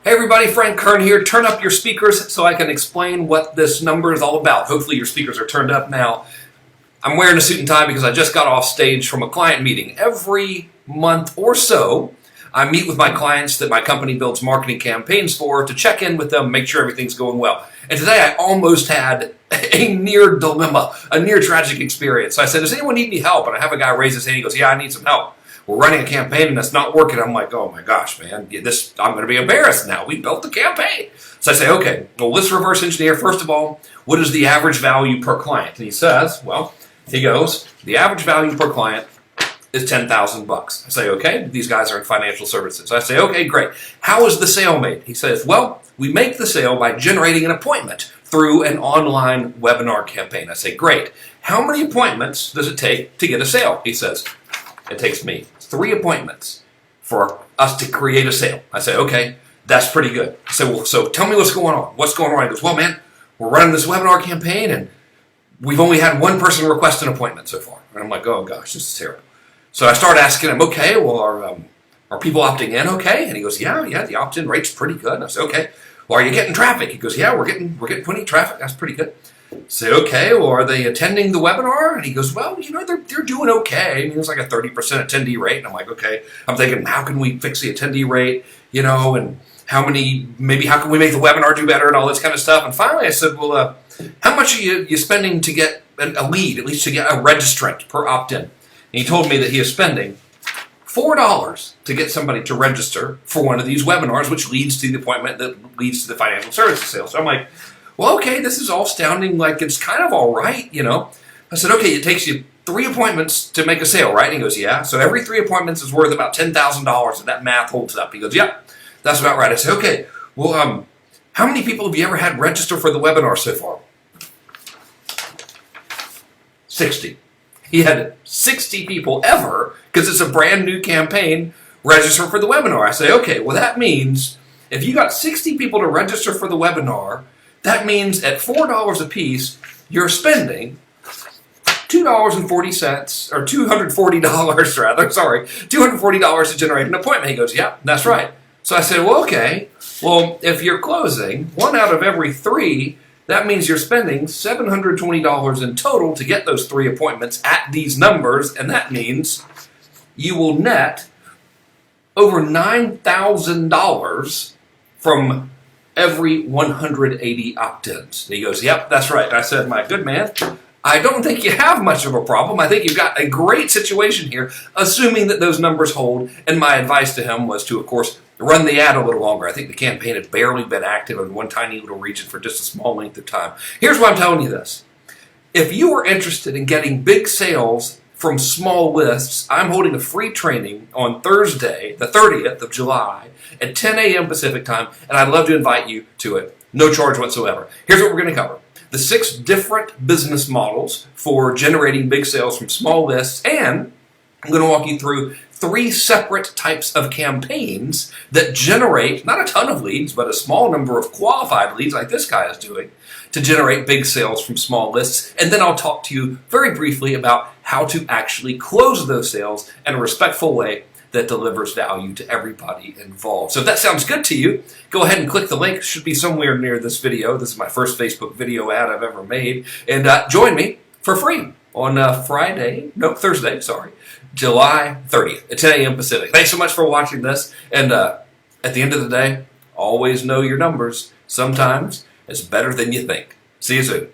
Hey everybody, Frank Kern here. Turn up your speakers so I can explain what this number is all about. Hopefully your speakers are turned up now. I'm wearing a suit and tie because I just got off stage from a client meeting. Every month or so, I meet with my clients that my company builds marketing campaigns for to check in with them, make sure everything's going well. And today I almost had a near dilemma, a near tragic experience. So I said, does anyone need any help? And I have a guy raise his hand. He goes, yeah, I need some help. We're running a campaign and it's not working. I'm like, oh my gosh, man, I'm going to be embarrassed now. We built the campaign. So I say, okay, well, let's reverse engineer. First of all, what is the average value per client? And he says, he goes, the average value per client is $10,000. I say, okay, these guys are in financial services. I say, okay, great. How is the sale made? He says, well, we make the sale by generating an appointment through an online webinar campaign. I say, great. How many appointments does it take to get a sale? He says, it takes me 3 appointments for us to create a sale. I say, okay, that's pretty good. I say, well, so tell me what's going on. What's going on? He goes, well, man, we're running this webinar campaign and we've only had one person request an appointment so far. And I'm like, oh gosh, this is terrible. So I start asking him, okay, well, are people opting in okay? And he goes, yeah, the opt-in rate's pretty good. And I say, okay, well, are you getting traffic? He goes, yeah, we're getting plenty of traffic. That's pretty good. Say, okay, well, are they attending the webinar? And he goes, well, they're doing okay. I mean, it's like a 30% attendee rate. And I'm like, okay. I'm thinking, how can we fix the attendee rate? And how can we make the webinar do better and all this kind of stuff? And finally I said, well, how much are you spending to get a lead, at least to get a registrant per opt-in? And he told me that he is spending $4 to get somebody to register for one of these webinars, which leads to the appointment that leads to the financial services sale. So I'm like, well, okay, this is all sounding like it's kind of all right, I said, okay, it takes you 3 appointments to make a sale, right? And he goes, yeah. So every 3 appointments is worth about $10,000, and that math holds up. He goes, yeah, that's about right. I said, okay, well, how many people have you ever had register for the webinar so far? 60. He had 60 people ever, because it's a brand new campaign, register for the webinar. I say, okay, well, that means if you got 60 people to register for the webinar, that means at $4 a piece, you're spending $2.40, or $240 rather, sorry, $240 to generate an appointment. He goes, yeah, that's right. So I said, well, okay, well, if you're closing 1 out of every 3, that means you're spending $720 in total to get those 3 appointments at these numbers, and that means you will net over $9,000 from every 180 opt-ins. And he goes, yep, that's right. I said, my good man, I don't think you have much of a problem. I think you've got a great situation here, assuming that those numbers hold. And my advice to him was to, of course, run the ad a little longer. I think the campaign had barely been active in one tiny little region for just a small length of time. Here's why I'm telling you this. If you are interested in getting big sales from small lists, I'm holding a free training on Thursday, the 30th of July, at 10 a.m. Pacific time, and I'd love to invite you to it. No charge whatsoever. Here's what we're going to cover. The 6 different business models for generating big sales from small lists, and I'm going to walk you through 3 separate types of campaigns that generate not a ton of leads, but a small number of qualified leads like this guy is doing to generate big sales from small lists. And then I'll talk to you very briefly about how to actually close those sales in a respectful way that delivers value to everybody involved. So if that sounds good to you, go ahead and click the link. It should be somewhere near this video. This is my first Facebook video ad I've ever made. And join me for free on Thursday, July 30th at 10 a.m. Pacific. Thanks so much for watching this. And at the end of the day, always know your numbers. Sometimes it's better than you think. See you soon.